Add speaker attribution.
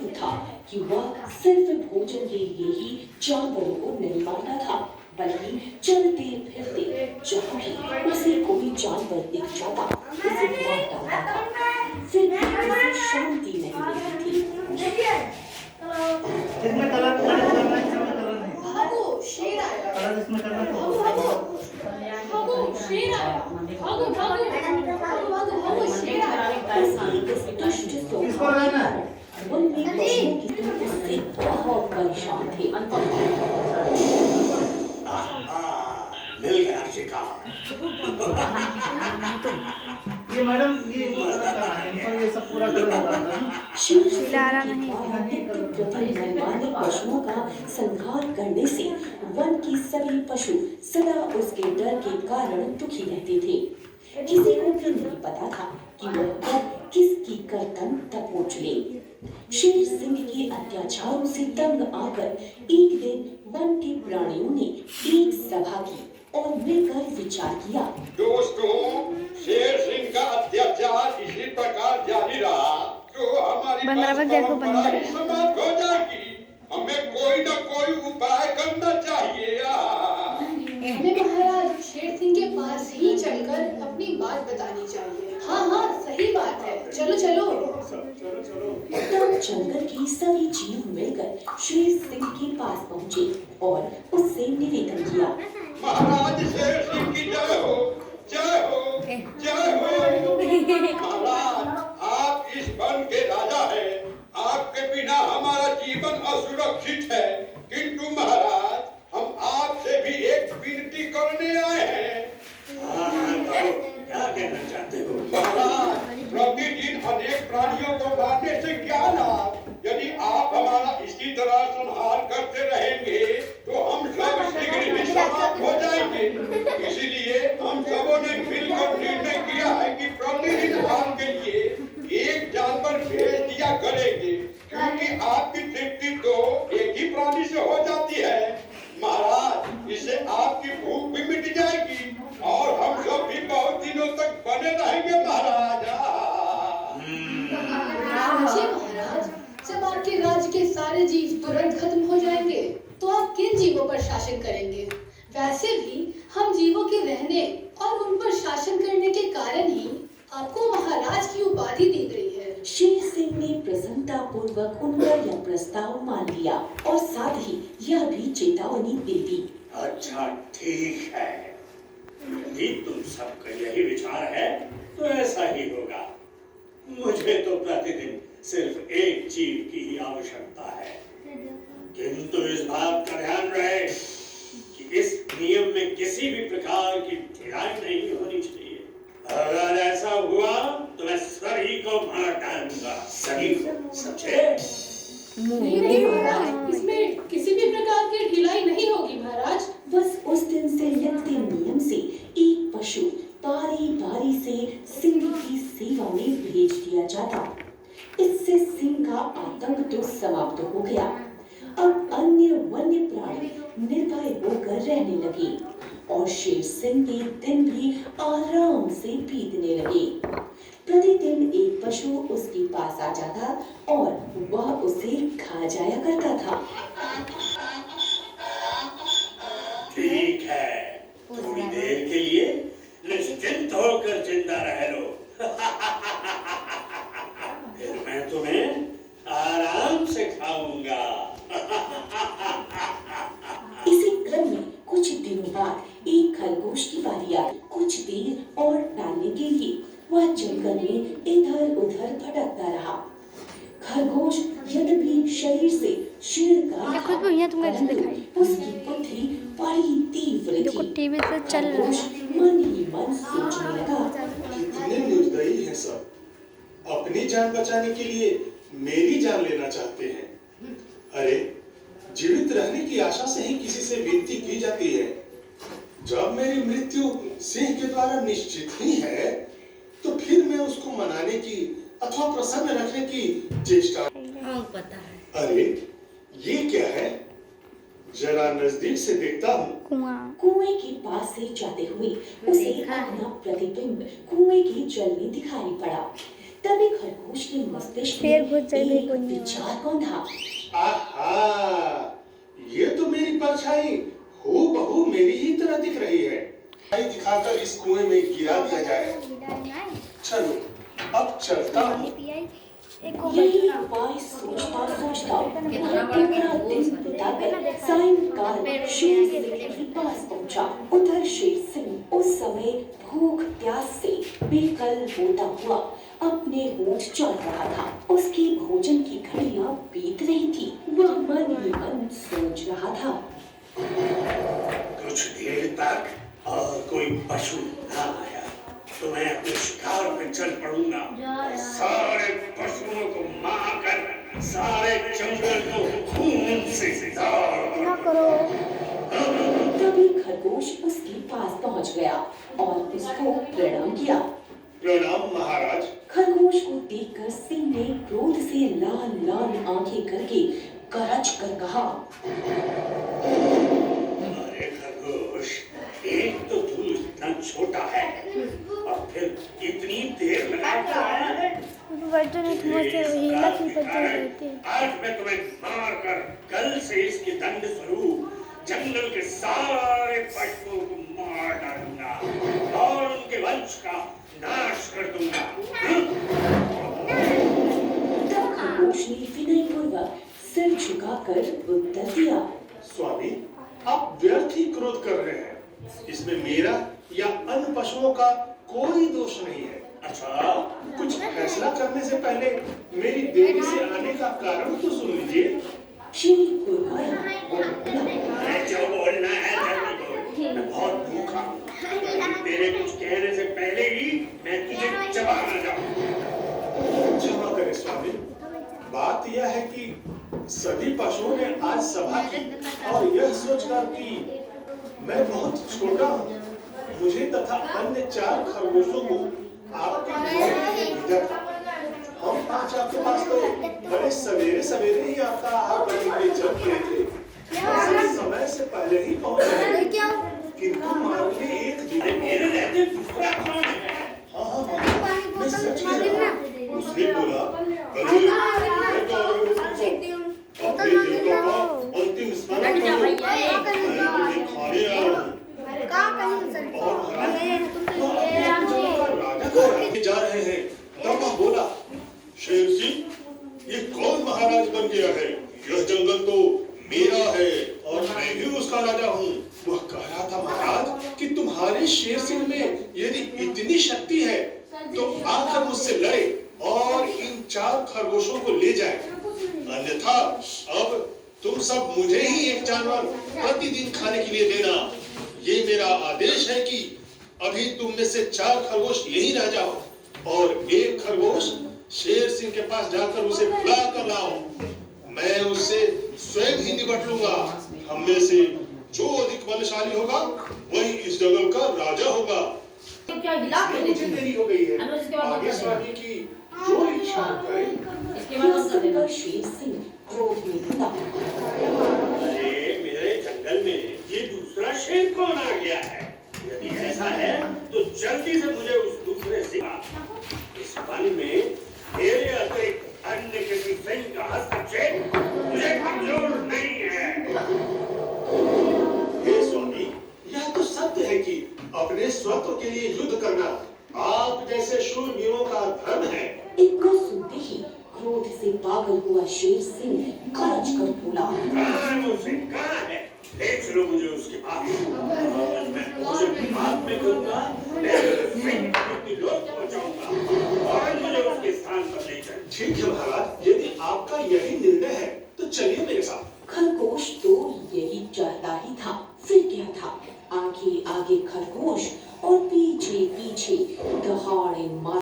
Speaker 1: ज़रूर था कि वह सिर्फ भोजन के लिए ही जानवरों को नहीं मारता था, बल्कि चलते फिरते जहाँ भी उसे कोई जानवर दिख जाता उसे मार डालता था। फिर भी उसे शांति नहीं मिलती थी।
Speaker 2: इसमें कलर करना है, इसमें कलर नहीं।
Speaker 3: भागो शेर आया,
Speaker 2: कलर इसमें करना है।
Speaker 3: भागो भागो भागो शेर आया, भागो भागो भागो भागो भागो शेर आया।
Speaker 1: उसके दुष्ट
Speaker 2: किसको लेना है?
Speaker 1: उनमें पशुओं की तरह उससे बहुत परेशान थे।
Speaker 4: मिल गया शिकार।
Speaker 2: ये मैडम ये इनको ये सब पूरा कर रहा
Speaker 1: शिलारा नहीं वैमानिक पशुओं का संहार करने से वन की सभी पशु सदा उसके डर के कारण दुखी रहते थे। किसी को भी नहीं पता था कि वह कब किसकी गर्दन दबोच ले। शेर सिंह के अत्याचारों से तंग आकर एक दिन वन के प्राणियों ने एक सभा की और मिलकर विचार किया।
Speaker 4: दोस्तों, शेर सिंह का अत्याचार इसी प्रकार जारी रहा तो हमारी बंदर समाप्त हो जाएगी। हमें कोई न कोई उपाय करना चाहिए।
Speaker 3: हमें महाराज शेर सिंह के पास ही चलकर अपनी बात बतानी चाहिए। हाँ हाँ सही बात है, चलो चलो।
Speaker 1: तब जंगल के सभी जीव मिलकर शेर सिंह के पास पहुँचे और उससे निवेदन किया।
Speaker 4: महाराज शेर सिंह की जय हो, जय हो, जय हो। महाराज, आप इस वन के राजा हैं। आपके बिना हमारा जीवन असुरक्षित है। किंतु महाराज, हम आपसे भी एक विनती करने आए हैं। क्या कहना चाहते हो? महाराज, प्रतिदिन अनेक प्राणियों को मारने से क्या लाभ? यदि आप हमारा इसी तरह संहार करते रहेंगे तो हम सब शीघ्र ही समाप्त हो जाएंगे। इसीलिए हम सबों ने मिलकर निर्णय किया है कि प्रतिदिन आपके लिए एक जानवर भेज दिया करेंगे, क्योंकि आपकी तृप्ति तो एक ही प्राणी से हो जाती है। महाराज, इससे आपकी भूख भी मिट जाएगी और हम सब भी बहुत दिनों तक बने रहेंगे। महाराज,
Speaker 3: महाराज, जब आपके राज्य के सारे जीव तुरंत खत्म हो जाएंगे तो आप किन जीवों पर शासन करेंगे? वैसे भी हम जीवों के रहने और उन पर शासन करने के कारण ही आपको महाराज की उपाधि दी गई है।
Speaker 1: शेर सिंह ने प्रसन्नता पूर्वक उनका यह प्रस्ताव मान लिया और साथ ही यह भी चेतावनी दे दी।
Speaker 4: अच्छा ठीक है, यदि तुम सबका यही विचार है तो ऐसा ही होगा। मुझे तो प्रतिदिन सिर्फ एक जीव की ही आवश्यकता है, किंतु इस बात का ध्यान रहे कि इस नियम में किसी भी प्रकार की ढिलाई नहीं होनी चाहिए। अगर ऐसा हुआ तो मैं सभी को मार डालूंगा। सभी को, समझे?
Speaker 3: नहीं महाराज, इसमें किसी भी प्रकार की ढिलाई नहीं होगी महाराज।
Speaker 1: बस उस दिन से लिखते नियम से एक पशु बारी बारी से सिंह की सेवा में भेज दिया जाता। इससे सिंह का आतंक तो समाप्त हो गया। अब अन्य वन्य प्राणी निर्भय होकर रहने लगे और शेर सिंह के दिन भी आराम से बीतने लगे। प्रतिदिन एक पशु उसके पास आ जाता और वह उसे खा जाया करता था।
Speaker 4: ठीक है, थोड़ी देर के लिए निश्चिंत होकर जिंदा रह लो। फिर मैं तुम्हें आराम से खाऊंगा।
Speaker 1: इसी क्रम में कुछ दिनों बाद एक खरगोश की बारी आई। कुछ देर और टालने के लिए वह जंगल में इधर उधर भटकता रहा। खरगोश यद्यपि शरीर से शेर का उसकी बुद्धि बड़ी तीव्र थी।
Speaker 5: टीवी से चल रहा
Speaker 1: खरगोश मन ही मन सोचने लगा,
Speaker 6: कितने निर्दयी हैं सब, अपनी जान बचाने के लिए मेरी जान लेना चाहते हैं। अरे, जीवित रहने की आशा से ही किसी से विनती की जाती है। जब मेरी मृत्यु सिंह के द्वारा निश्चित ही है, तो फिर मैं उसको मनाने की अथवा प्रसन्न रखने की चेष्टा।
Speaker 5: पता है।
Speaker 6: अरे, ये क्या है? जरा नजदीक से देखता हूँ।
Speaker 1: कुएं के पास से जाते हुए उसे अपना प्रतिबिंब कुएं के जल में दिखाई पड़ा। तभी खरगोश के मस्तिष्क में
Speaker 5: फिर घुस जाएगी
Speaker 1: एक
Speaker 5: कोई नहीं
Speaker 1: विचार कौंधा।
Speaker 6: आहा, ये तो मेरी परछाई हूबहू मेरी ही तरह दिख रही है। दिखाकर इस कुएं में गिरा दिया जाए। चलो, अब चलता हूँ।
Speaker 1: यही उपाय सोचता सोचता पूरा दिन बिताकर सायंकाल शेर सिंह के पास पहुंचा। उधर शेर सिंह उस समय भूख प्यास से बेकल होता हुआ अपने होंठ चढ़ रहा था। उसकी भोजन की घड़ियां बीत रही थी। वह मन ही मन सोच रहा था,
Speaker 7: कुछ देर तक और कोई पशु ना आया तो मैं अपने शिकार पे चल पड़ूंगा। सारे पशुओं को मारकर सारे जंगल को खून से
Speaker 5: ना करो।
Speaker 1: तभी खरगोश उसके पास पहुंच गया और उसको प्रणाम किया।
Speaker 6: प्रणाम महाराज।
Speaker 1: खरगोश को देखकर सिंह ने क्रोध से लाल लाल आंखें करके गरज कर कहा,
Speaker 7: अरे खरगोश, एक तो तू इतना छोटा है और फिर इतनी देर लगाकर आया है। आज मैं तुम्हें मारकर कल से इसके दंड स्वरूप जंगल के सारे पशुओं को मार डालूंगा और उनके वंश का नाश कर दूंगा।
Speaker 1: तब खरगोश ने विनयपूर्वक सिर झुकाकर उत्तर दिया,
Speaker 6: स्वामी, आप व्यर्थ ही क्रोध कर रहे हैं। इसमें मेरा या अन्य पशुओं का कोई दोष नहीं है।
Speaker 7: अच्छा,
Speaker 6: कुछ फैसला करने से पहले मेरी देरी से आने का कारण तो सुन लीजिए।
Speaker 1: शेर गुर्राया और बोला,
Speaker 7: मैं जो बोलना है जल्दी बोल, मैं बहुत भूखा हूँ। तेरे कुछ कहने से पहले ही मैं तुझे चबा ना जाऊँ।
Speaker 6: क्षमा करें स्वामी, बात यह है कि सभी पशुओं ने आज सभा की और यह सोचकर कि मैं बहुत छोटा हूँ, मुझे तथा अन्य 4 खरगोशों को आपके घर भेजा था। हम 5 आपके पास तो बड़े सवेरे सवेरे ही आपका आहार करने के लिए चल रहे थे। हम समय से पहले ही पहुंच गए, किंतु मार्ग में एक दिन
Speaker 7: मेरे रहते दूसरा कौन है?
Speaker 6: हाँ, मैं सच कह रहा हूँ। उसने बोला, अरे अपने देवता का अंतिम स्मरण करो, मैं तुम्हें खाने आया हूँ। और राजा जा रहे हैं। तब वह बोला, शेर सिंह, ये कौन महाराज बन गया है? यह जंगल तो मेरा है और मैं भी उसका राजा हूँ। वह कह रहा था, महाराज, कि तुम्हारे शेर सिंह में यदि इतनी शक्ति है तो आकर मुझसे लड़े और इन 4 खरगोशों को ले जाए, अन्यथा अब तुम सब मुझे ही एक जानवर प्रतिदिन खाने के लिए देना। ये मेरा आदेश है कि अभी तुम में से 4 खरगोश यहीं रह जाओ और एक खरगोश शेर सिंह के पास जाकर उसे बुला कर लाओ। मैं उससे स्वयं ही निपट लूंगा। हम में से जो अधिक बलशाली होगा वही इस जंगल का राजा होगा। मुझे देरी हो गई है, आगे स्वामी की जो इच्छा करे।
Speaker 1: यह सुनकर शेर सिंह क्रोध में बोला,
Speaker 7: अरे मेरे जंगल में ये दूसरा शेर कौन आ गया है? यदि ऐसा है तो जल्दी से मुझे उस दूसरे सिंह इस वन में मेरे अतिरिक्त अन्य किसी सिंह का हस्तक्षेप मुझे मंजूर नहीं है।
Speaker 6: हे स्वामी, यह तो सत्य है कि अपने स्वत्व के लिए युद्ध करना आप जैसे शूरवीरों का धर्म है।
Speaker 1: इनको सुनते ही क्रोध से पागल हुआ शेर सिंह गरज कर बोला,
Speaker 7: कहाँ है? ले चलो मुझे उसके पास। मैं उसे बात में करूंगा, और मुझे उसके स्थान पर ले जाए।
Speaker 6: ठीक है महाराज, यदि आपका यही निर्णय है तो चलिए मेरे साथ।
Speaker 1: खरगोश तो यही चाहता ही था, फिर क्या था? आगे आगे खरगोश और पीछे पीछे दहाड़े मार